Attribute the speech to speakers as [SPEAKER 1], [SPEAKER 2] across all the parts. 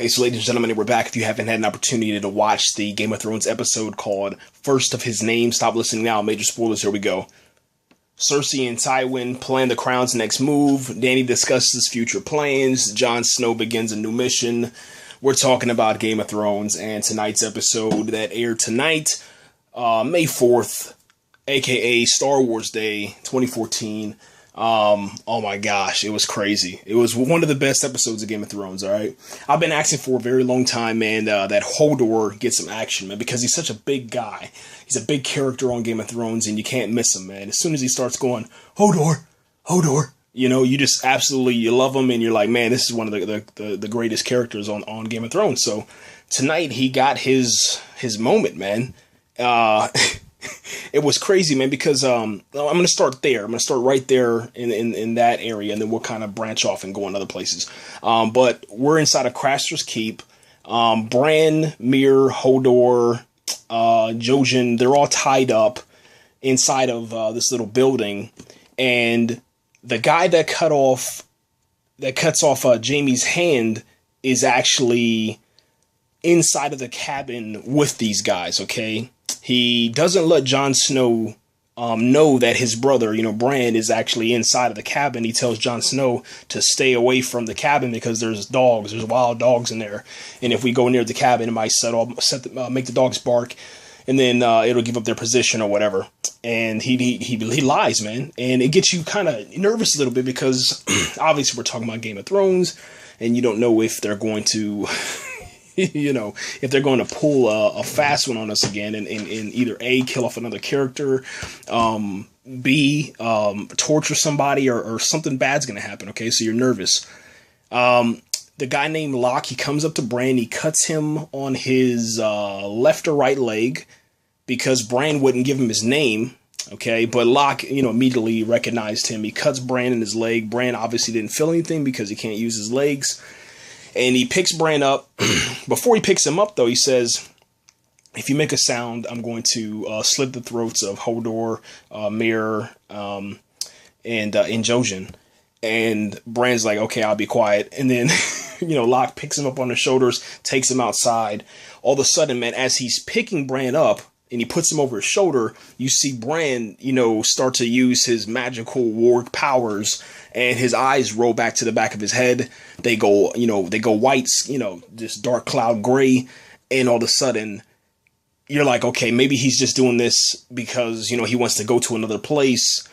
[SPEAKER 1] Hey, so ladies and gentlemen, we're back. If you haven't had an opportunity to watch the Game of Thrones episode called First of His Name, stop listening now. Major spoilers, here we go. Cersei and Tywin plan the crown's next move. Dany discusses future plans. Jon Snow begins a new mission. We're talking about Game of Thrones and tonight's episode that aired tonight, May 4th, aka Star Wars Day 2014. Oh my gosh, it was crazy. It was one of the best episodes of Game of Thrones, alright? I've been asking for a very long time, man, that Hodor get some action, man, because he's such a big guy. He's a big character on Game of Thrones, and you can't miss him, man. As soon as he starts going, Hodor, Hodor, you know, you just absolutely, you love him, and you're like, man, this is one of the greatest characters on Game of Thrones. So, tonight, he got his moment, man. It was crazy, man, because I'm going to start there. I'm going to start right there in that area, and then we'll kind of branch off and go in other places. But we're inside of Craster's Keep. Bran, Mir, Hodor, Jojen, they're all tied up inside of this little building. And the guy that cuts off Jaime's hand is actually inside of the cabin with these guys, okay? He doesn't let Jon Snow know that his brother, Bran, is actually inside of the cabin. He tells Jon Snow to stay away from the cabin because there's wild dogs in there. And if we go near the cabin, it might make the dogs bark, and then it'll give up their position or whatever. And he lies, man. And it gets you kind of nervous a little bit because obviously we're talking about Game of Thrones, and you don't know if they're going to... if they're going to pull a fast one on us again and either A, kill off another character, B, torture somebody, or something bad's going to happen, okay? So you're nervous. The guy named Locke, he comes up to Bran, he cuts him on his left or right leg because Bran wouldn't give him his name, okay? But Locke, immediately recognized him. He cuts Bran in his leg. Bran obviously didn't feel anything because he can't use his legs. And he picks Bran up. Before he picks him up, though, he says, if you make a sound, I'm going to slit the throats of Hodor, Mir, and Jojen. And Bran's like, okay, I'll be quiet. And then, Locke picks him up on the shoulders, takes him outside. All of a sudden, man, as he's picking Bran up, and he puts him over his shoulder, you see Bran, start to use his magical warg powers, and his eyes roll back to the back of his head. They go white, this dark cloud gray, and all of a sudden, you're like, okay, maybe he's just doing this because, he wants to go to another place,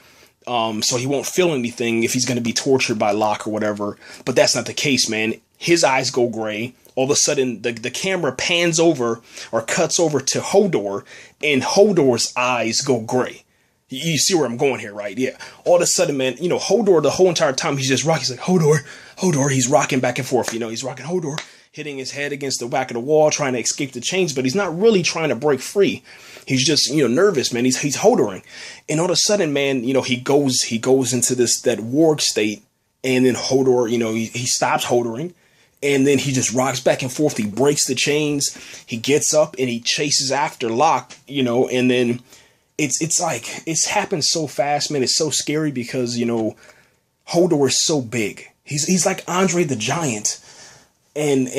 [SPEAKER 1] so he won't feel anything if he's going to be tortured by Locke or whatever. But that's not the case, man. His eyes go gray. All of a sudden, the camera pans over or cuts over to Hodor, and Hodor's eyes go gray. You see where I'm going here, right? Yeah. All of a sudden, man, Hodor, the whole entire time, he's just rocking. He's like, Hodor. He's rocking back and forth. He's rocking Hodor, hitting his head against the back of the wall, trying to escape the chains, but he's not really trying to break free. He's just, nervous, man. He's Hodoring. And all of a sudden, man, he goes into that warg state, and then Hodor, he stops Hodoring. And then he just rocks back and forth. He breaks the chains. He gets up and he chases after Locke, and then it's like, it's happened so fast, man. It's so scary because, Hodor is so big. He's like Andre the Giant. And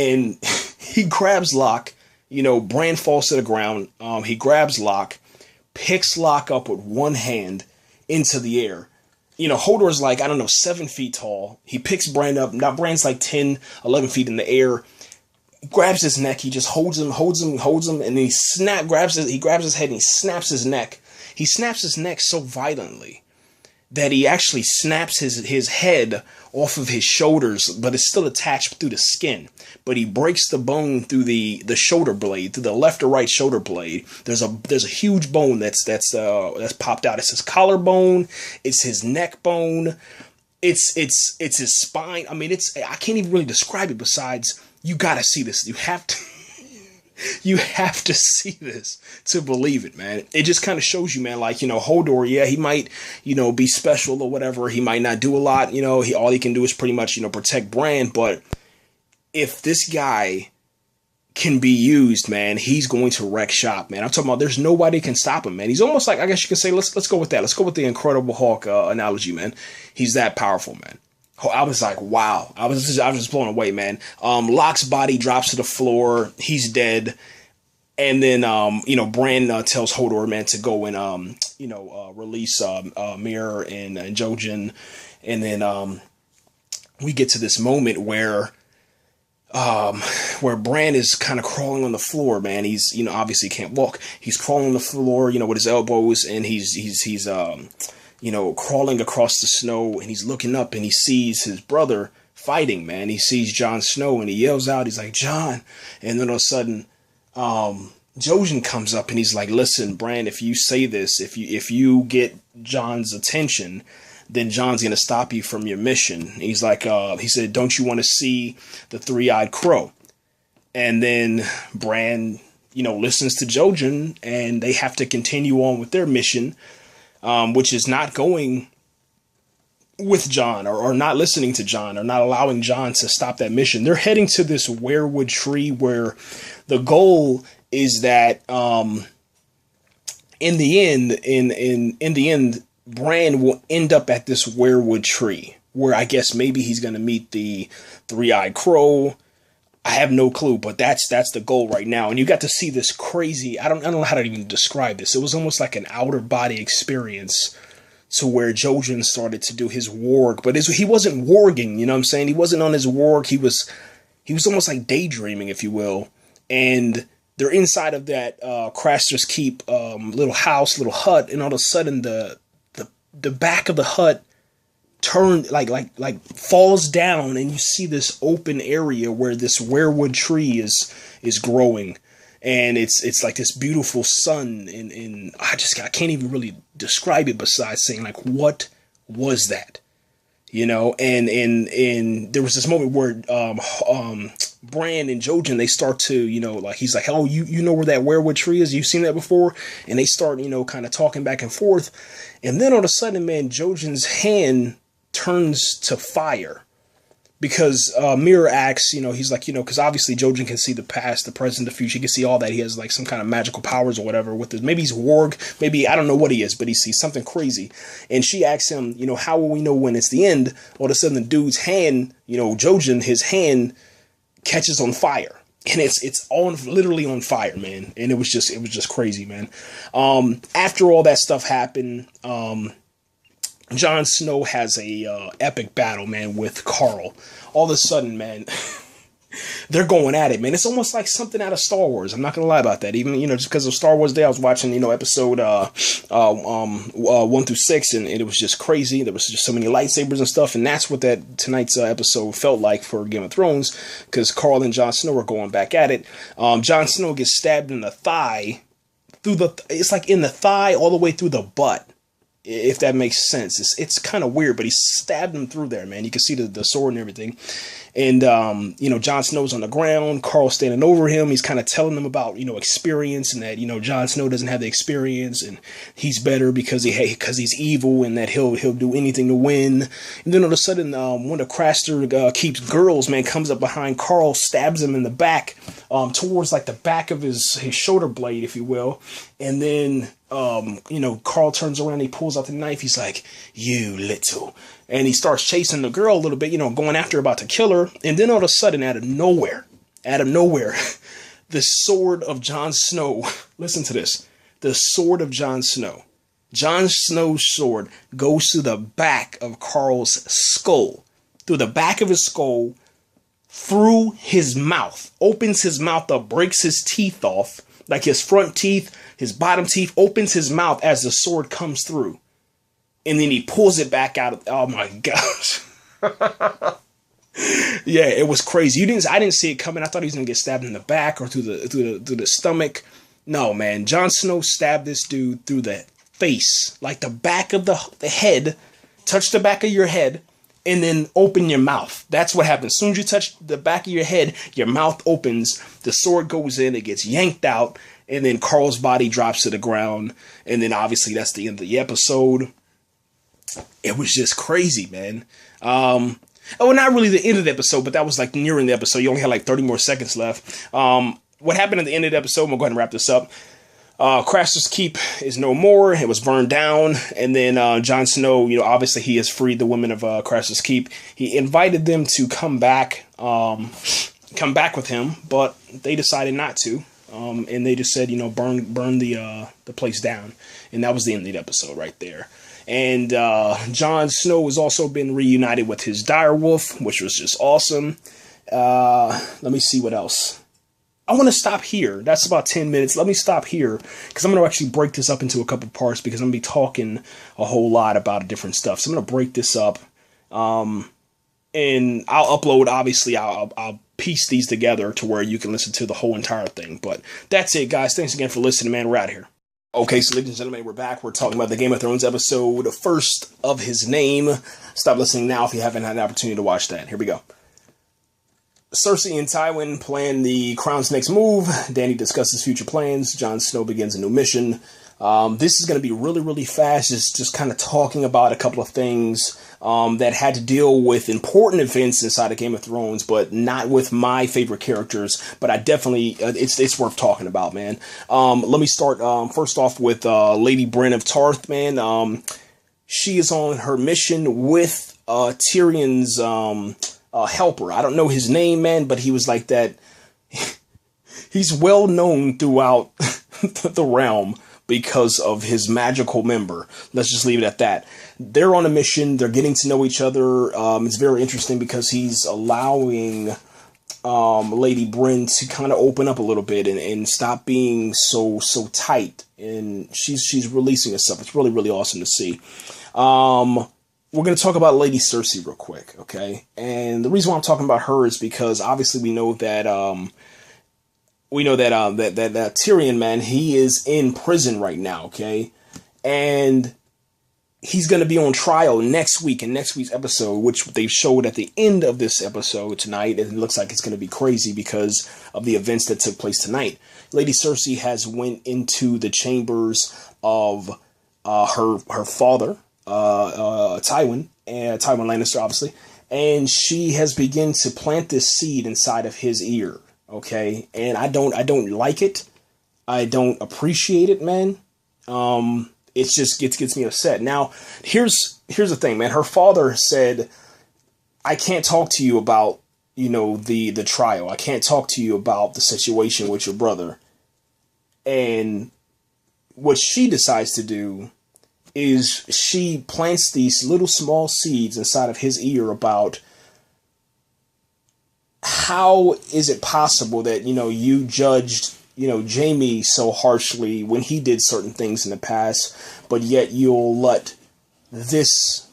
[SPEAKER 1] he grabs Locke, Bran falls to the ground. He grabs Locke, picks Locke up with one hand into the air. Hodor's like, 7 feet tall. He picks Bran up. Now Bran's like 10, 11 feet in the air. Grabs his neck. He just holds him, and then he grabs his head and he snaps his neck. He snaps his neck so violently that he actually snaps his head off of his shoulders, but it's still attached through the skin. But he breaks the bone through the shoulder blade, through the left or right shoulder blade. There's a huge bone that's popped out. It's his collarbone. It's his neck bone. It's his spine. I mean, I can't even really describe it. Besides, you gotta see this. You have to. You have to see this to believe it, man. It just kind of shows you, man, like, Hodor, yeah, he might, be special or whatever. He might not do a lot. All he can do is pretty much, protect Bran. But if this guy can be used, man, he's going to wreck shop, man. I'm talking about there's nobody can stop him, man. He's almost like, I guess you could say, let's go with that. Let's go with the Incredible Hulk analogy, man. He's that powerful, man. Oh, I was like, wow. I was just blown away, man. Locke's body drops to the floor. He's dead. And then, Bran tells Hodor, man, to go and, release Mir and Jojen. And then we get to this moment where Bran is kind of crawling on the floor, man. He's, obviously can't walk. He's crawling on the floor, with his elbows, and he's crawling across the snow, and he's looking up, and he sees his brother fighting, man. He sees Jon Snow, and he yells out, he's like, Jon. And then all of a sudden, Jojen comes up, and he's like, listen, Bran, if you say this, if you get Jon's attention, then Jon's going to stop you from your mission. He's like, he said, don't you want to see the three-eyed crow? And then Bran, listens to Jojen, and they have to continue on with their mission, which is not going with Jon, or not listening to Jon, or not allowing Jon to stop that mission. They're heading to this weirwood tree where the goal is that in the end, Bran will end up at this weirwood tree where I guess maybe he's going to meet the three-eyed crow. I have no clue, but that's the goal right now. And you got to see this crazy, I don't know how to even describe this. It was almost like an outer body experience to where Jojen started to do his warg, but he wasn't warging, you know what I'm saying? He wasn't on his warg. He was almost like daydreaming, if you will. And they're inside of that Craster's Keep little house, little hut, and all of a sudden the back of the hut turned like falls down, and you see this open area where this weirwood tree is growing, and it's like this beautiful sun, and I can't even really describe it besides saying like, what was that? And there was this moment where Bran and Jojen, they start to, he's like, oh, you know where that weirwood tree is? You've seen that before? And they start, kind of talking back and forth. And then all of a sudden, man, Jojen's hand turns to fire. Because Mir asks, he's like, because obviously Jojen can see the past, the present, the future. He can see all that. He has like some kind of magical powers or whatever with it. Maybe he's warg. Maybe, I don't know what he is, but he sees something crazy. And she asks him, how will we know when it's the end? All of a sudden the dude's hand, Jojen, his hand catches on fire. And it's literally on fire, man. And it was just crazy, man. After all that stuff happened, Jon Snow has a epic battle, man, with Carl. All of a sudden, man, they're going at it, man. It's almost like something out of Star Wars. I'm not gonna lie about that. Even just because of Star Wars Day, I was watching episode 1 through 6, and it was just crazy. There was just so many lightsabers and stuff, and that's what that tonight's episode felt like for Game of Thrones, because Carl and Jon Snow are going back at it. Jon Snow gets stabbed in the thigh it's like in the thigh all the way through the butt. If that makes sense. It's kind of weird, but he stabbed him through there, man. You can see the sword and everything. And, Jon Snow's on the ground. Carl's standing over him. He's kind of telling him about, experience, and that, Jon Snow doesn't have the experience, and he's better because he's evil, and that he'll do anything to win. And then all of a sudden, one of Craster Keep's girls, man, comes up behind Carl, stabs him in the back, towards like the back of his shoulder blade, if you will. And then, Carl turns around, he pulls out the knife. He's like, you little. And he starts chasing the girl a little bit, going after her, about to kill her. And then all of a sudden, out of nowhere, the sword of Jon Snow, listen to this, the sword of Jon Snow. Jon Snow's sword goes through the back of Carl's skull, through the back of his skull, through his mouth, opens his mouth up, breaks his teeth off, like his front teeth, his bottom teeth, opens his mouth as the sword comes through. And then he pulls it back out. Oh my gosh. Yeah, it was crazy. I didn't see it coming. I thought he was gonna get stabbed in the back or through the stomach. No, man. Jon Snow stabbed this dude through the face, like the back of the head. Touch the back of your head, and then open your mouth. That's what happens. As soon as you touch the back of your head, your mouth opens. The sword goes in. It gets yanked out, and then Carl's body drops to the ground. And then obviously that's the end of the episode. It was just crazy, man. Not really the end of the episode, but that was like nearing the episode. You only had like 30 more seconds left. What happened at the end of the episode, we'll go ahead and wrap this up. Craster's Keep is no more. It was burned down. And then Jon Snow, obviously he has freed the women of Craster's Keep. He invited them to come back with him, but they decided not to. And they just said, burn the place down. And that was the end of the episode right there. And Jon Snow has also been reunited with his direwolf, which was just awesome. Let me see what else. I want to stop here. That's about 10 minutes. Let me stop here because I'm going to actually break this up into a couple parts because I'm going to be talking a whole lot about different stuff. So I'm going to break this up. And I'll upload, obviously, I'll piece these together to where you can listen to the whole entire thing. But that's it, guys. Thanks again for listening, man. We're out of here. Okay, so ladies and gentlemen, we're back. We're talking about the Game of Thrones episode, the first of his name. Stop listening now if you haven't had an opportunity to watch that. Here we go. Cersei and Tywin plan the Crown's next move. Dany discusses future plans. Jon Snow begins a new mission. This is going to be really, really fast. Just kind of talking about a couple of things that had to deal with important events inside of Game of Thrones, but not with my favorite characters. But I definitely, it's worth talking about, man. Let me start first off with Lady Brienne of Tarth, man. She is on her mission with Tyrion's helper. I don't know his name, man, but he was like that. He's well known throughout the realm because of his magical member. Let's just leave it at that. They're on a mission. They're getting to know each other. It's very interesting because he's allowing Lady Brienne to kind of open up a little bit and stop being so tight. And she's releasing herself. It's really, really awesome to see. We're going to talk about Lady Cersei real quick, okay? And the reason why I'm talking about her is because obviously we know that Tyrion, man, he is in prison right now, okay? And he's going to be on trial next week in next week's episode, which they showed at the end of this episode tonight. And it looks like it's going to be crazy because of the events that took place tonight. Lady Cersei has went into the chambers of her father, Tywin Lannister, obviously, and she has begun to plant this seed inside of his ear. Okay, and I don't like it. I don't appreciate it, man. It just gets me upset. Now, here's the thing, man. Her father said, "I can't talk to you about the trial. I can't talk to you about the situation with your brother." And what she decides to do is she plants these little small seeds inside of his ear about how is it possible that, you judged, Jaime so harshly when he did certain things in the past, but yet you'll let this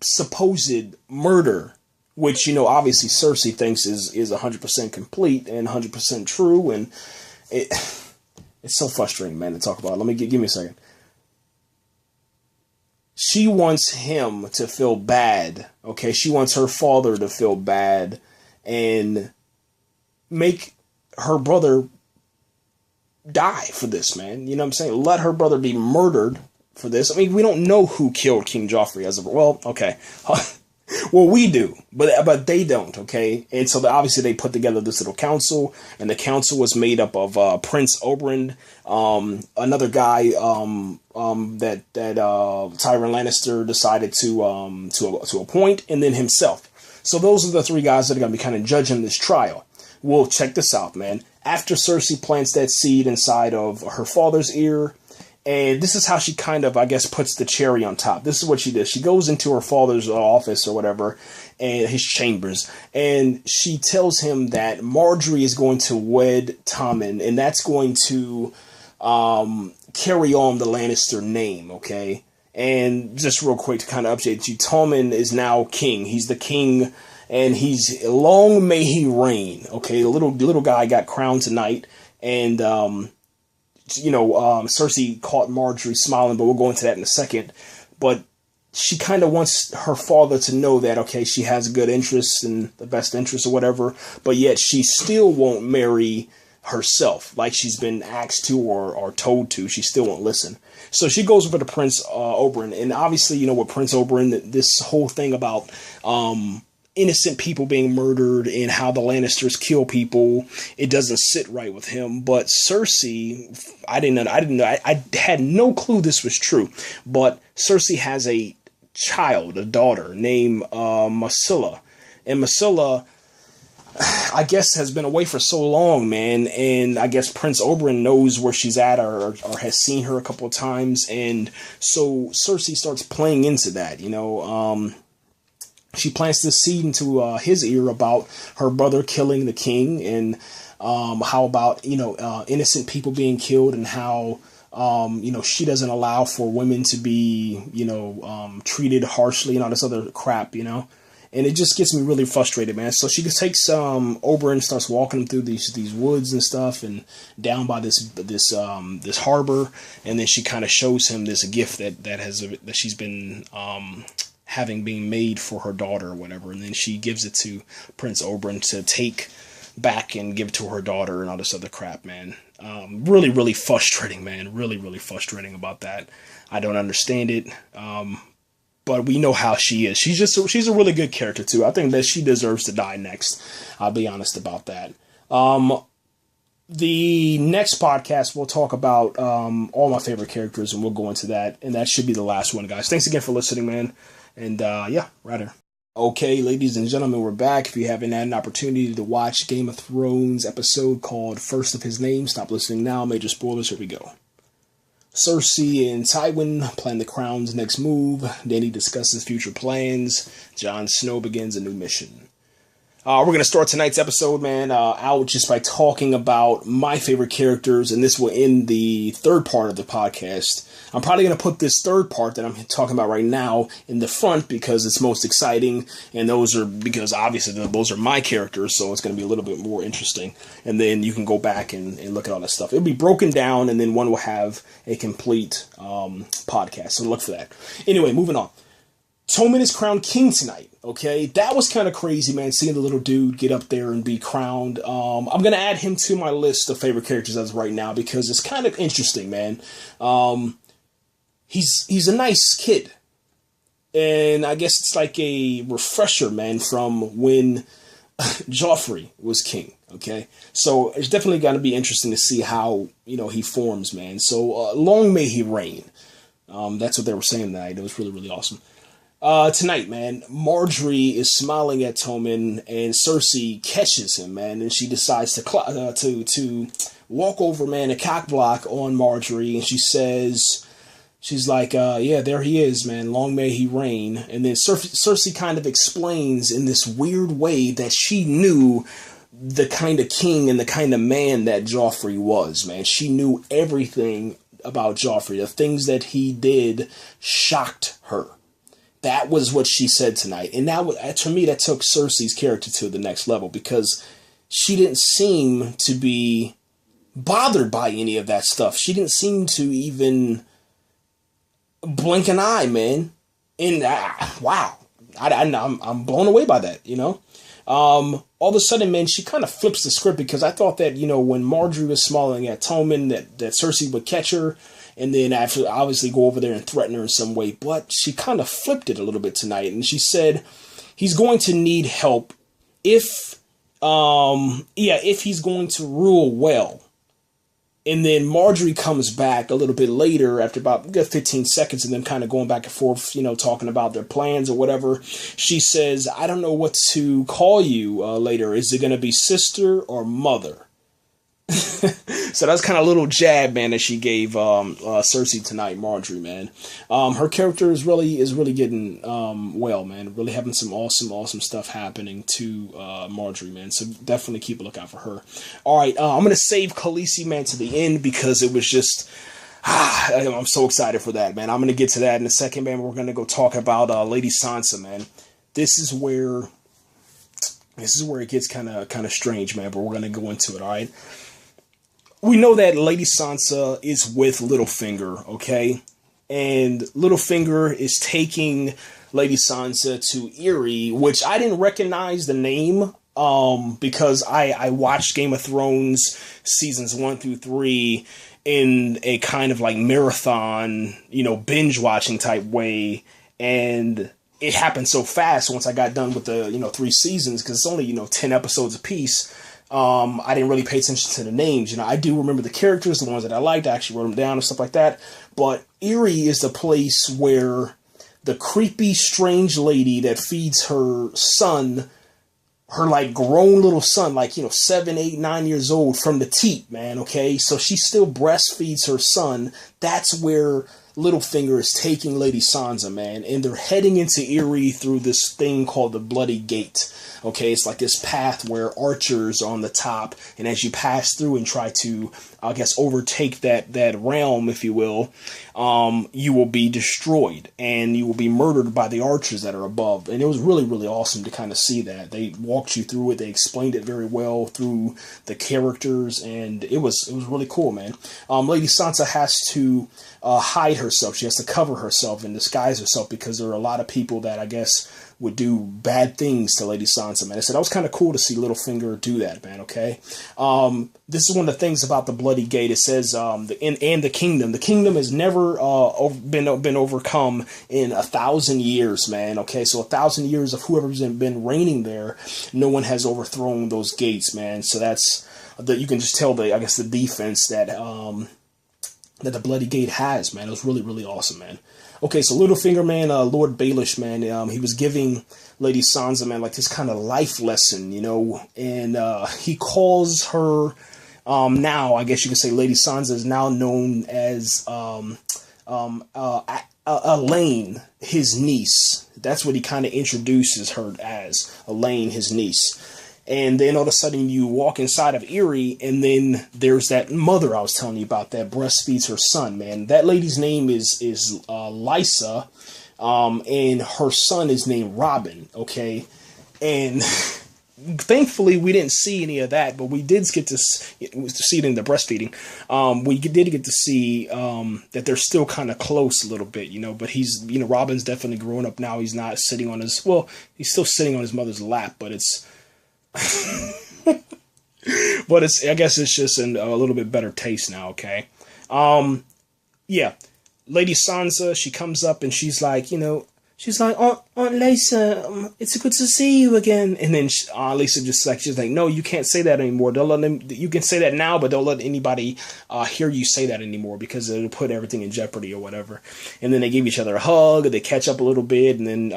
[SPEAKER 1] supposed murder, which, obviously Cersei thinks is 100% complete and 100% true. And it's so frustrating, man, to talk about. Give me a second. She wants him to feel bad, okay? She wants her father to feel bad and make her brother die for this, man. You know what I'm saying? Let her brother be murdered for this. I mean, we don't know who killed King Joffrey as of... Well, okay. Well, we do, but they don't, okay? And so obviously they put together this little council, and the council was made up of Prince Oberyn, another guy that Tyrion Lannister decided to appoint, and then himself. So those are the three guys that are going to be kind of judging this trial. Well, check this out, man. After Cersei plants that seed inside of her father's ear, and this is how she kind of, I guess, puts the cherry on top. This is what she does. She goes into her father's office or whatever, and his chambers, and she tells him that Marjorie is going to wed Tommen, and that's going to carry on the Lannister name, okay? And just real quick to kind of update you, Tommen is now king. He's the king, and he's long may he reign, okay? The little guy got crowned tonight, and Cersei caught Marjorie smiling, but we'll go into that in a second. But she kind of wants her father to know that, okay, she has good interests and the best interests or whatever, but yet she still won't marry herself like she's been asked to or told to. She still won't listen. So she goes over to Prince Oberyn, and obviously, with Prince Oberyn, this whole thing about innocent people being murdered and how the Lannisters kill people. It doesn't sit right with him. But Cersei, I didn't know. I had no clue this was true. But Cersei has a daughter named Masilla. And Masilla, I guess, has been away for so long, man, and I guess Prince Oberyn knows where she's at or has seen her a couple of times, and so Cersei starts playing into that, she plants this seed into his ear about her brother killing the king, and how about, innocent people being killed, and how, she doesn't allow for women to be, treated harshly and all this other crap, And it just gets me really frustrated, man. So she just takes Oberyn, starts walking him through these woods and stuff, and down by this harbor, and then she kind of shows him this gift that she's been having being made for her daughter or whatever, and then she gives it to Prince Oberyn to take back and give it to her daughter and all this other crap, man. Really, really frustrating, man. Really, really frustrating about that. I don't understand it. But we know how she is. She's a really good character too. I think that she deserves to die next. I'll be honest about that. The next podcast we'll talk about all my favorite characters, and we'll go into that. And that should be the last one, guys. Thanks again for listening, man. And right here. Okay, ladies and gentlemen, we're back. If you haven't had an opportunity to watch Game of Thrones episode called First of His Name, stop listening now. Major spoilers. Here we go. Cersei and Tywin plan the crown's next move. Dany discusses future plans. Jon Snow begins a new mission. We're going to start tonight's episode, man, out just by talking about my favorite characters, and this will end the third part of the podcast. I'm probably going to put this third part that I'm talking about right now in the front because it's most exciting, and because obviously those are my characters, so it's going to be a little bit more interesting. And then you can go back and look at all that stuff. It'll be broken down, and then one will have a complete podcast, so look for that. Anyway, moving on. Tommen is crowned king tonight, okay? That was kind of crazy, man, seeing the little dude get up there and be crowned. I'm going to add him to my list of favorite characters as of right now because it's kind of interesting, man. He's a nice kid. And I guess it's like a refresher, man, from when Joffrey was king, okay? So it's definitely going to be interesting to see how, he forms, man. So long may he reign. That's what they were saying tonight. It was really, really awesome. Tonight, man, Marjorie is smiling at Tommen, and Cersei catches him, man, and she decides to walk over, man, a cock block on Marjorie, and she's like, yeah, there he is, man, long may he reign. And then Cersei kind of explains in this weird way that she knew the kind of king and the kind of man that Joffrey was, man. She knew everything about Joffrey. The things that he did shocked her. That was what she said tonight. And to me, that took Cersei's character to the next level because she didn't seem to be bothered by any of that stuff. She didn't seem to even blink an eye, man. And wow, I'm blown away by that, All of a sudden, man, she kind of flips the script because I thought that, when Marjorie was smiling at Tommen, that Cersei would catch her. And then actually, obviously, go over there and threaten her in some way. But she kind of flipped it a little bit tonight. And she said he's going to need help if he's going to rule well. And then Marjorie comes back a little bit later after about 15 seconds and then kind of going back and forth, talking about their plans or whatever. She says, I don't know what to call you later. Is it going to be sister or mother? So that's kind of a little jab, man, that she gave Cersei tonight, Marjorie, man. Her character is really getting well, man. Really having some awesome stuff happening to Marjorie, man. So definitely keep a lookout for her. All right, I'm gonna save Khaleesi, man, to the end because it was just I'm so excited for that, man. I'm gonna get to that in a second, man. We're gonna go talk about Lady Sansa, man. This is where it gets kind of strange, man. But we're gonna go into it, all right. We know that Lady Sansa is with Littlefinger, okay? And Littlefinger is taking Lady Sansa to Eyrie, which I didn't recognize the name because I watched Game of Thrones seasons 1 through 3 in a kind of like marathon, binge watching type way. And it happened so fast once I got done with the, 3 seasons, because it's only, 10 episodes apiece. I didn't really pay attention to the names. I do remember the characters, the ones that I liked. I actually wrote them down and stuff like that. But Erie is the place where the creepy, strange lady that feeds her son, her like grown little son, like, 7, 8, 9 years old, from the teat, man. Okay. So she still breastfeeds her son. That's where Littlefinger is taking Lady Sansa, man, and they're heading into Erie through this thing called the Bloody Gate. Okay, it's like this path where archers are on the top, and as you pass through and try to, I guess, overtake that realm, if you will, you will be destroyed, and you will be murdered by the archers that are above. And it was really, really awesome to kind of see that. They walked you through it, they explained it very well through the characters, and it was really cool, man. Lady Sansa has to hide herself. She has to cover herself and disguise herself, because there are a lot of people that, I guess, would do bad things to Lady Sansa, man. I said that was kind of cool to see Littlefinger do that, man. Okay, this is one of the things about the Bloody Gate. It says and the kingdom. The kingdom has never been overcome in 1,000 years, man. Okay, so 1,000 years of whoever's been reigning there, no one has overthrown those gates, man. So that's you can just tell the defense that that the Bloody Gate has, man. It was really, really awesome, man. Okay, so Littlefinger, man, Lord Baelish, man, he was giving Lady Sansa, man, like this kind of life lesson, and he calls her, now, I guess you could say Lady Sansa is now known as Elaine, his niece. That's what he kind of introduces her as, Elaine, his niece. And then all of a sudden you walk inside of Erie, and then there's that mother I was telling you about that breastfeeds her son, man. That lady's name is Lysa, and her son is named Robin, okay? And thankfully we didn't see any of that, but we did get to see it in the breastfeeding. We did get to see that they're still kind of close a little bit, but he's, Robin's definitely grown up now. He's not sitting on his, well, he's still sitting on his mother's lap, but it's, but I guess it's just in a little bit better taste now, okay? Yeah. Lady Sansa, she comes up and she's like, Aunt Lisa, it's good to see you again. And then Lisa she's like, no, you can't say that anymore. Don't let them. You can say that now, but don't let anybody hear you say that anymore, because it'll put everything in jeopardy or whatever. And then they give each other a hug. They catch up a little bit, and then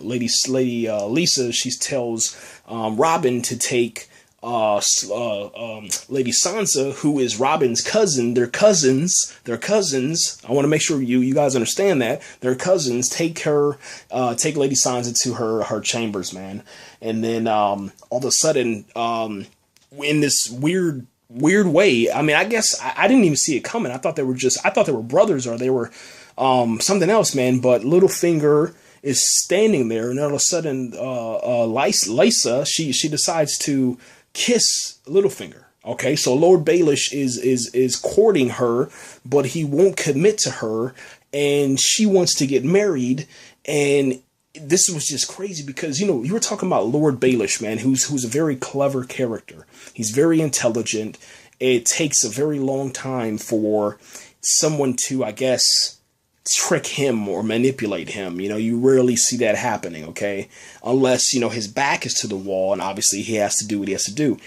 [SPEAKER 1] Lady Lisa, she tells Robin to take Lady Sansa, who is Robin's cousin. They're cousins. I want to make sure you guys understand that they're cousins. Take Lady Sansa to her chambers, man. And then all of a sudden, in this weird way, I mean, I guess I didn't even see it coming. I thought they were brothers, or they were something else, man. But Littlefinger is standing there, and all of a sudden, Lysa, she decides to kiss Littlefinger. Okay, so Lord Baelish is courting her, but he won't commit to her, and she wants to get married. And this was just crazy, because you were talking about Lord Baelish, man, who's a very clever character. He's very intelligent. It takes a very long time for someone to, I guess, trick him or manipulate him. You rarely see that happening, okay? Unless, his back is to the wall, and obviously he has to do what he has to do.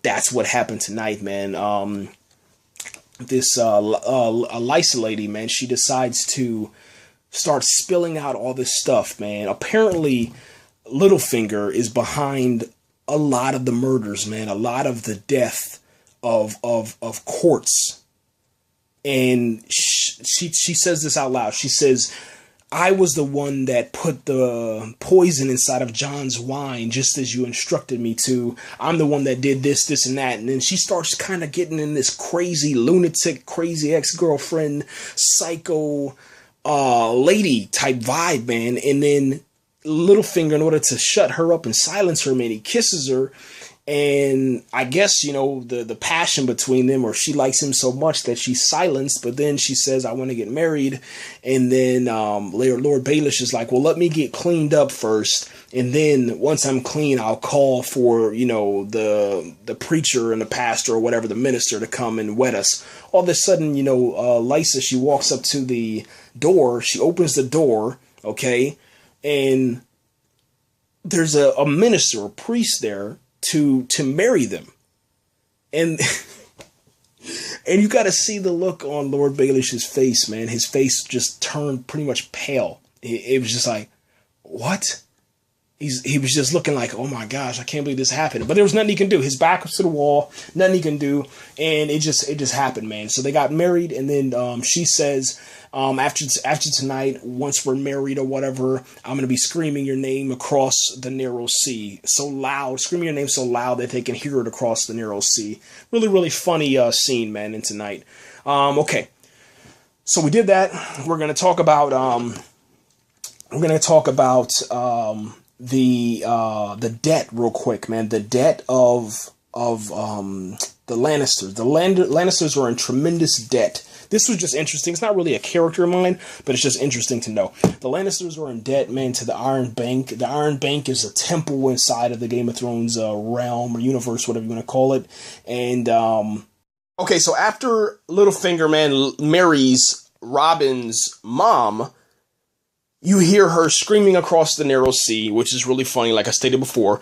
[SPEAKER 1] That's what happened tonight, man. This Lysa lady, man, she decides to start spilling out all this stuff, man. Apparently, Littlefinger is behind a lot of the murders, man. A lot of the death of courts. And she says this out loud. She says, I was the one that put the poison inside of Jon's wine, just as you instructed me to. I'm the one that did this, and that. And then she starts kind of getting in this crazy, lunatic, crazy ex-girlfriend, psycho lady type vibe, man. And then Littlefinger, in order to shut her up and silence her, man, he kisses her. And I guess, the passion between them, or she likes him so much that she's silenced, but then she says, I want to get married. And then Lord Baelish is like, well, let me get cleaned up first. And then once I'm clean, I'll call for, the preacher and the pastor or whatever, the minister, to come and wed us. All of a sudden, Lysa, she walks up to the door. She opens the door, okay? and there's a minister, a priest there to marry them. And and you got to see the look on Lord Baelish's face, man. His face just turned pretty much pale. It was just like, what? He was just looking like, oh my gosh, I can't believe this happened. But there was nothing he can do. His back was to the wall, nothing he can do, and it just happened, man. So they got married, and then she says, after tonight, once we're married or whatever, I'm gonna be screaming your name across the narrow sea, so loud, screaming your name so loud that they can hear it across the narrow sea. Really, really funny scene, man. In tonight, okay. So we did that. We're gonna talk about the debt real quick, man. The debt of the Lannisters. The Lannisters are in tremendous debt. This was just interesting. It's not really a character of mine, but it's just interesting to know. The Lannisters are in debt, man, to the Iron Bank. The Iron Bank is a temple inside of the Game of Thrones realm or universe, whatever you want to call it. And okay, so after Littlefinger, man, marries Robin's mom, you hear her screaming across the narrow sea, which is really funny, like I stated before.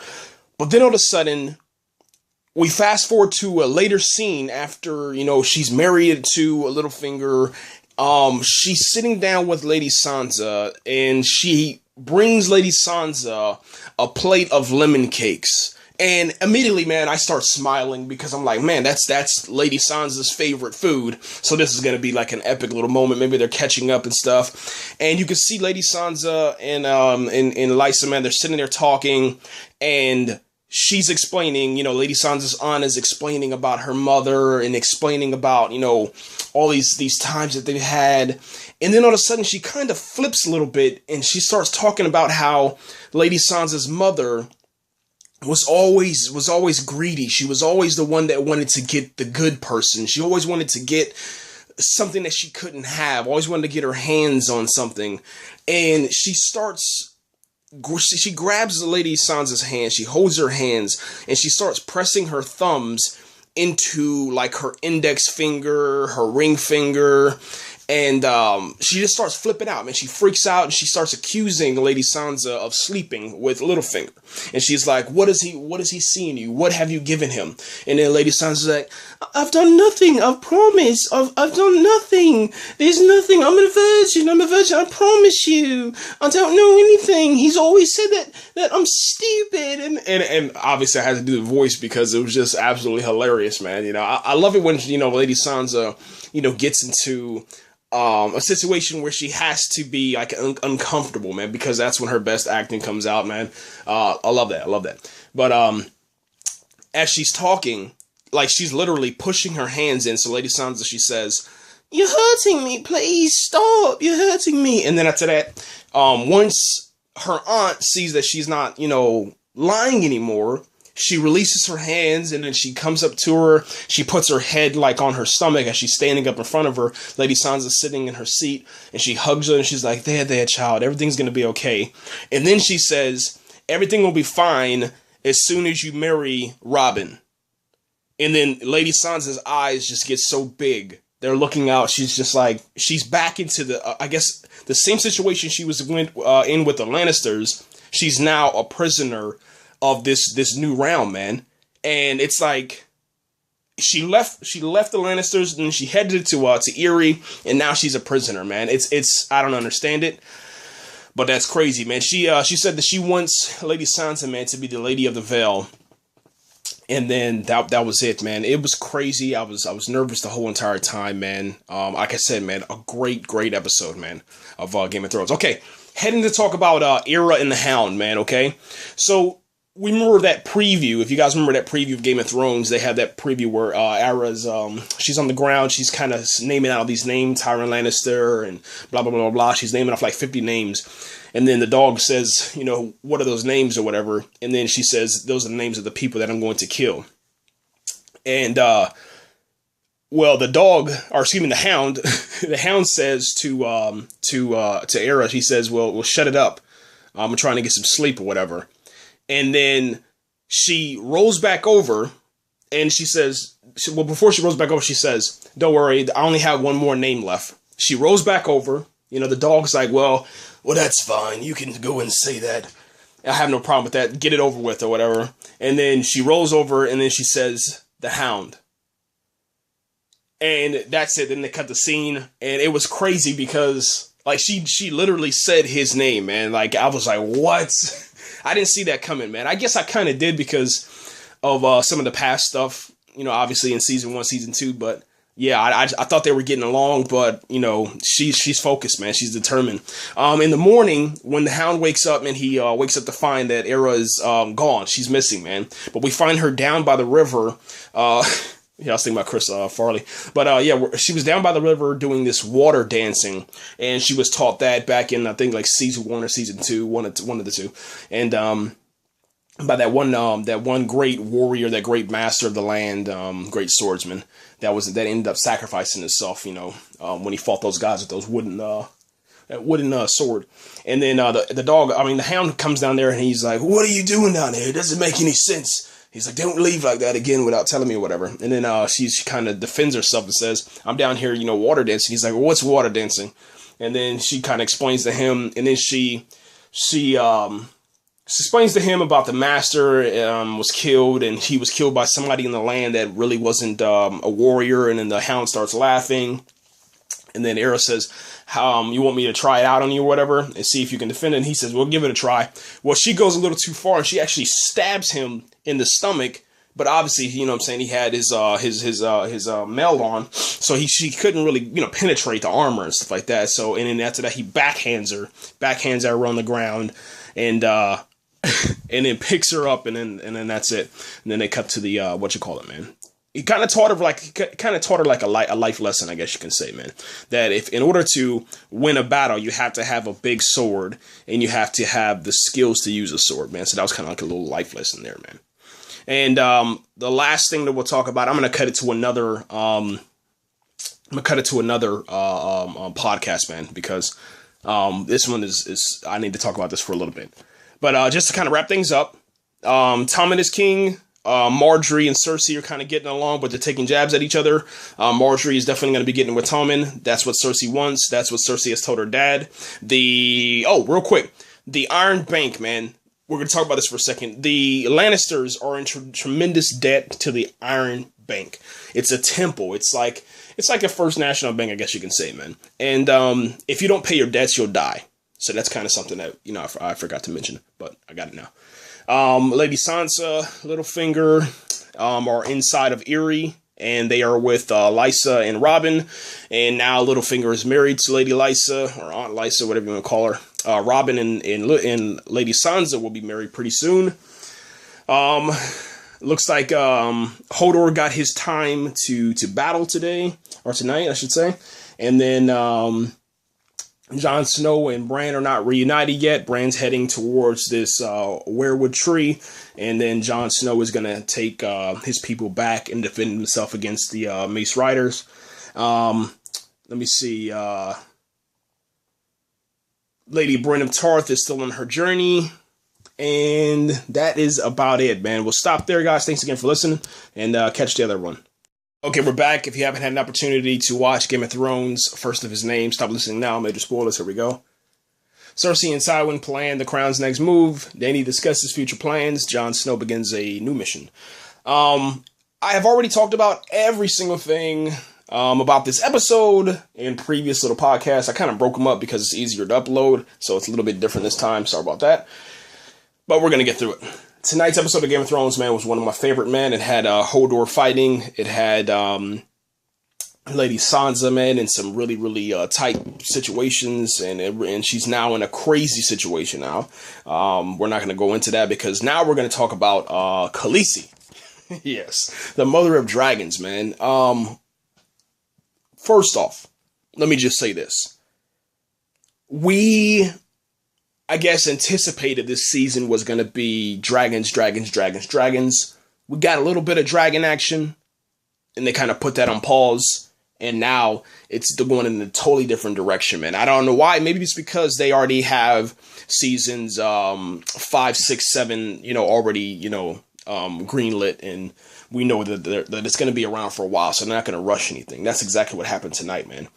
[SPEAKER 1] But then all of a sudden, we fast forward to a later scene after, she's married to Littlefinger. She's sitting down with Lady Sansa, and she brings Lady Sansa a plate of lemon cakes. And immediately, man, I start smiling because I'm like, man, that's Lady Sansa's favorite food. So this is going to be like an epic little moment. Maybe they're catching up and stuff. And you can see Lady Sansa and Lysa, man, they're sitting there talking, and she's explaining, Lady Sansa's aunt is explaining about her mother and explaining about, all these times that they've had. And then all of a sudden she kind of flips a little bit and she starts talking about how Lady Sansa's mother was always greedy. She was always the one that wanted to get the good person. She always wanted to get something that she couldn't have. Always wanted to get her hands on something. And she grabs Lady Sansa's hand. She holds her hands and she starts pressing her thumbs into like her index finger, her ring finger. And she just starts flipping out, man. She freaks out and she starts accusing Lady Sansa of sleeping with Littlefinger. And she's like, what is he seeing you? What have you given him? And then Lady Sansa's like, I've done nothing. I've promised. I've done nothing. There's nothing. I'm a virgin. I promise you. I don't know anything. He's always said that I'm stupid. And obviously I had to do the voice because it was just absolutely hilarious, man. I love it when, Lady Sansa, gets into a situation where she has to be like uncomfortable, man, because that's when her best acting comes out, man. I love that. But as she's talking, like she's literally pushing her hands in. So Lady Sansa, she says, "You're hurting me. Please stop. You're hurting me." And then after that, once her aunt sees that she's not, lying anymore, she releases her hands and then she comes up to her. She puts her head like on her stomach as she's standing up in front of her. Lady Sansa's sitting in her seat and she hugs her and she's like, there, child. Everything's going to be okay. And then she says, everything will be fine as soon as you marry Robin. And then Lady Sansa's eyes just get so big. They're looking out. She's just like, she's back into the, I guess, the same situation she was in with the Lannisters. She's now a prisoner of this new realm, man. And it's like she left the Lannisters and she headed to Eyrie, and now she's a prisoner, man. It's I don't understand it, but that's crazy, man. She said that she wants Lady Sansa, man, to be the Lady of the Vale. And then that was it, man. It was crazy. I was nervous the whole entire time, man. Like I said, man, a great episode, man, of Game of Thrones. Okay, heading to talk about Era and the Hound, man. Okay, so we remember that preview. If you guys remember that preview of Game of Thrones, they had that preview where Ara's she's on the ground. She's kind of naming out these names, Tyrion Lannister and blah blah blah blah blah. She's naming off like 50 names, and then the dog says, what are those names or whatever, and then she says, those are the names of the people that I'm going to kill. And well, the Hound, the Hound says to Ara, he says, well, shut it up. I'm trying to get some sleep or whatever. And then she rolls back over and she says, before she rolls back over, she says, don't worry, I only have one more name left. She rolls back over You know, the dog's like, well, that's fine. You can go and say that. I have no problem with that. Get it over with or whatever. And then she rolls over and then she says, the Hound. And that's it. Then they cut the scene. And it was crazy because, like, she literally said his name, man. Like, I was like, what? I didn't see that coming, man. I guess I kind of did because of some of the past stuff, you know, obviously in season 1, season 2, but yeah, I thought they were getting along, but you know, she's focused, man. She's determined. In the morning, when the Hound wakes up and he wakes up to find that Arya is gone, she's missing, man. But we find her down by the river. Yeah, I was thinking about Chris Farley, but yeah, she was down by the river doing this water dancing, and she was taught that back in I think like season 1 or season 2, one of the two, and by that one great warrior, that great master of the land, great swordsman that ended up sacrificing himself, you know, when he fought those guys with those wooden sword. And then the dog, I mean the Hound comes down there and he's like, "What are you doing down there? It doesn't make any sense." He's like, "Don't leave like that again without telling me," or whatever. And then she kind of defends herself and says, "I'm down here, you know, water dancing." He's like, "Well, what's water dancing?" And then she kind of explains to him, and then she explains to him about the master was killed, and he was killed by somebody in the land that really wasn't a warrior. And then the Hound starts laughing, and then Arya says, "How you want me to try it out on you or whatever and see if you can defend it?" And he says, "Well, give it a try." Well, she goes a little too far and she actually stabs him in the stomach. But obviously, you know what I'm saying, he had his mail on, so she couldn't really, you know, penetrate the armor and stuff like that. So, and then after that, he backhands her on the ground, and and then picks her up, and then that's it. And then they cut to the man. He kind of taught her like a life lesson, I guess you can say, man. That if in order to win a battle, you have to have a big sword, and you have to have the skills to use a sword, man. So that was kind of like a little life lesson there, man. And the last thing that we'll talk about, I'm gonna cut it to another. Podcast, man, because this one is I need to talk about this for a little bit. But just to kind of wrap things up, Tom and his king, Marjorie and Cersei are kind of getting along, but they're taking jabs at each other. Marjorie is definitely going to be getting with Tommen. That's what Cersei wants. That's what Cersei has told her dad. Real quick, the Iron Bank, man. We're going to talk about this for a second. The Lannisters are in tremendous debt to the Iron Bank. It's a temple. It's like a First National Bank, I guess you can say, man. And if you don't pay your debts, you'll die. So that's kind of something that, you know, I forgot to mention, but I got it now. Lady Sansa, Littlefinger are inside of Eyrie, and they are with Lysa and Robin. And now Littlefinger is married to Lady Lysa, or Aunt Lysa, whatever you want to call her. Robin and Lady Sansa will be married pretty soon. Looks like Hodor got his time to battle today, or tonight, I should say. And then Jon Snow and Bran are not reunited yet. Bran's heading towards this weirwood tree, and then Jon Snow is going to take his people back and defend himself against the Mace Riders. Let me see. Lady Brienne of Tarth is still on her journey, and that is about it, man. We'll stop there, guys. Thanks again for listening, and catch the other one. Okay, we're back. If you haven't had an opportunity to watch Game of Thrones, First of His Name, stop listening now. Major spoilers. Here we go. Cersei and Tywin plan the Crown's next move. Dany discusses future plans. Jon Snow begins a new mission. I have already talked about every single thing about this episode in previous little podcasts. I kind of broke them up because it's easier to upload, so it's a little bit different this time. Sorry about that. But we're going to get through it. Tonight's episode of Game of Thrones, man, was one of my favorite, man. It had Hodor fighting. It had Lady Sansa, man, in some really, really tight situations. And she's now in a crazy situation now. We're not going to go into that because now we're going to talk about Khaleesi. Yes, the mother of dragons, man. First off, let me just say this. We, I guess, anticipated this season was going to be dragons. We got a little bit of dragon action, and they kind of put that on pause, and now it's going in a totally different direction, man. I don't know why. Maybe it's because they already have seasons 5, 6, 7, you know, already, you know, greenlit, and we know that it's going to be around for a while, so they're not going to rush anything. That's exactly what happened tonight, man.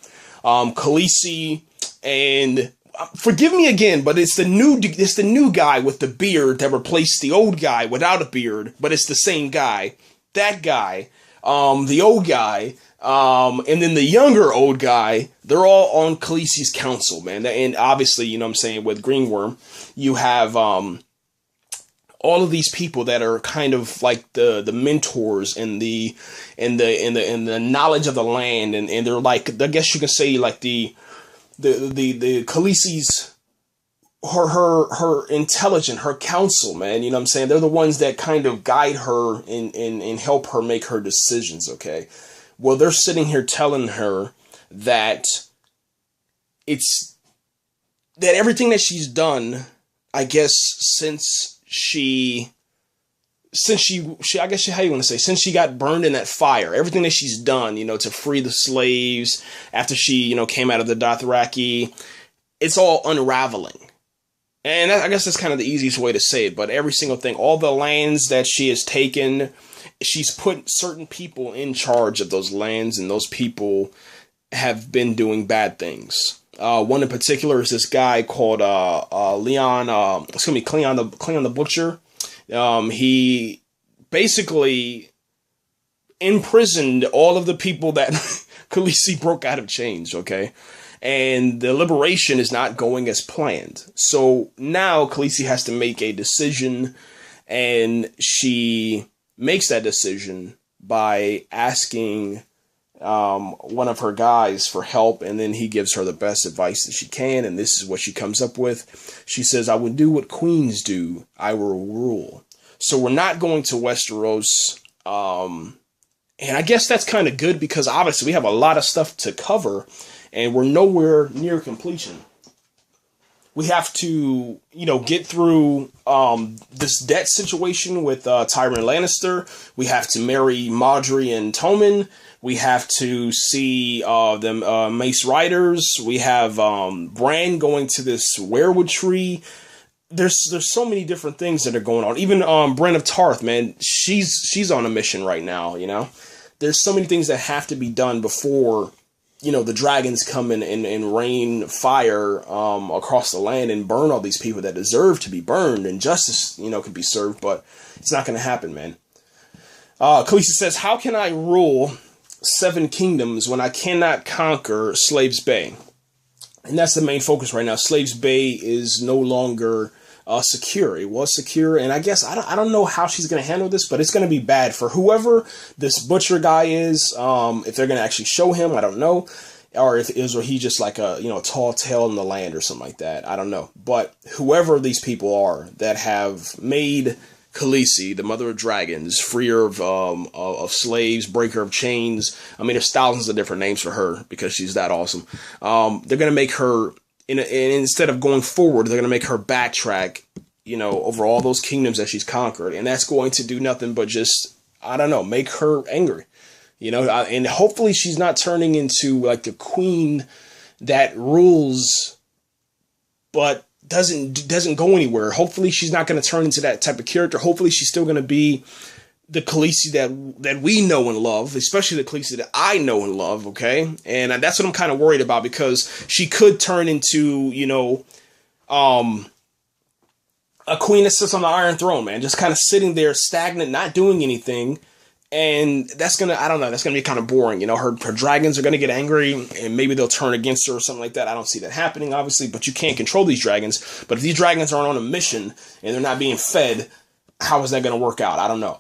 [SPEAKER 1] Khaleesi And forgive me again, but it's the new guy with the beard that replaced the old guy without a beard, but it's the same guy. That guy, the old guy, and then the younger old guy, they're all on Khaleesi's council, man. And obviously, you know what I'm saying, with Greenworm, you have all of these people that are kind of like the mentors and the knowledge of the land, and they're like, I guess you can say, like the Khaleesi's, her intelligent, her counsel, man, you know what I'm saying? They're the ones that kind of guide her and help her make her decisions, okay? Well, they're sitting here telling her that everything that she's done, I guess, since she I guess, how you want to say, since she got burned in that fire, everything that she's done, you know, to free the slaves after she, you know, came out of the Dothraki, it's all unraveling. And I guess that's kind of the easiest way to say it, but every single thing, all the lands that she has taken, she's put certain people in charge of those lands, and those people have been doing bad things. One in particular is this guy called Cleon the Butcher. He basically imprisoned all of the people that Khaleesi broke out of chains, okay? And the liberation is not going as planned. So now Khaleesi has to make a decision, and she makes that decision by asking one of her guys for help, and then he gives her the best advice that she can, and this is what she comes up with. She says, "I would do what queens do. I will rule." So we're not going to Westeros, and I guess that's kind of good, because obviously we have a lot of stuff to cover, and we're nowhere near completion. We have to, you know, get through this debt situation with Tyrion Lannister. We have to marry Marjorie and Tommen. We have to see the Mace Riders. We have Bran going to this weirwood tree. There's so many different things that are going on. Even Brienne of Tarth, man, she's on a mission right now, you know. There's so many things that have to be done before, you know, the dragons come in and rain fire across the land and burn all these people that deserve to be burned, and justice, you know, could be served, but it's not going to happen, man. Khaleesi says, "How can I rule 7 kingdoms when I cannot conquer Slaves Bay?" And that's the main focus right now. Slaves Bay is no longer secure. It was secure, and I guess I don't know how she's going to handle this, but it's going to be bad for whoever this butcher guy is. If they're going to actually show him, I don't know, or if he just like a, you know, a tall tale in the land or something like that. I don't know, but whoever these people are that have made Khaleesi, the mother of dragons, freer of slaves, breaker of chains. I mean, there's thousands of different names for her because she's that awesome. They're going to make her, and instead of going forward, they're going to make her backtrack, you know, over all those kingdoms that she's conquered. And that's going to do nothing but just, I don't know, make her angry, you know, and hopefully she's not turning into like the queen that rules, but doesn't go anywhere. Hopefully she's not going to turn into that type of character. Hopefully she's still going to be the Khaleesi that we know and love, especially the Khaleesi that I know and love, okay? And that's what I'm kind of worried about, because she could turn into, you know, a queen that sits on the Iron Throne, man, just kind of sitting there stagnant, not doing anything. And that's going to, I don't know, that's going to be kind of boring. You know, her dragons are going to get angry, and maybe they'll turn against her or something like that. I don't see that happening, obviously, but you can't control these dragons. But if these dragons aren't on a mission and they're not being fed, how is that going to work out? I don't know.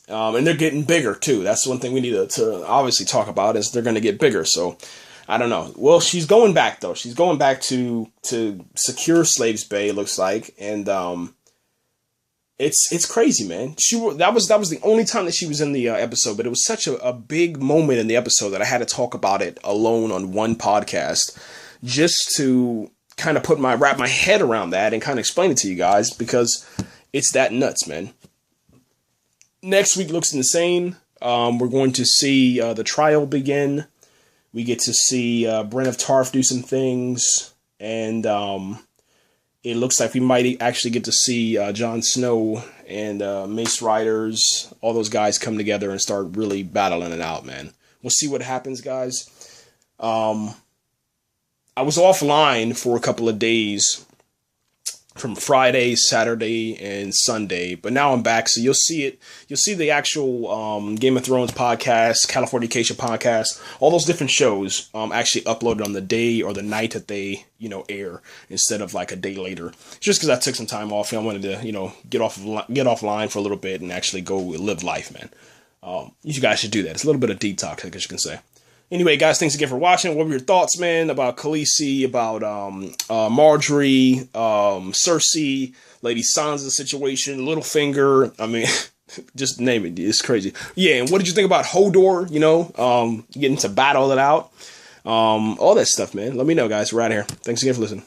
[SPEAKER 1] And they're getting bigger, too. That's one thing we need to obviously talk about, is they're going to get bigger. So, I don't know. Well, she's going back, though. She's going back to secure Slaves Bay, it looks like. And, It's crazy, man. That was the only time that she was in the episode, but it was such a big moment in the episode that I had to talk about it alone on one podcast, just to kind of wrap my head around that and kind of explain it to you guys, because it's that nuts, man. Next week looks insane. We're going to see the trial begin. We get to see Brienne of Tarth do some things, and it looks like we might actually get to see Jon Snow and Mace Riders, all those guys come together and start really battling it out, man. We'll see what happens, guys. I was offline for a couple of days from Friday, Saturday, and Sunday, but now I'm back, so you'll see it. You'll see the actual Game of Thrones podcast, Californication podcast, all those different shows actually uploaded on the day or the night that they, air instead of like a day later. Just because I took some time off, and I wanted to, get offline for a little bit and actually go live life, man. You guys should do that. It's a little bit of detox, I guess you can say. Anyway, guys, thanks again for watching. What were your thoughts, man, about Khaleesi, about Marjorie, Cersei, Lady Sansa situation, Littlefinger? I mean, just name it. It's crazy. Yeah, and what did you think about Hodor? Getting to battle it out, all that stuff, man. Let me know, guys. We're out of here. Thanks again for listening.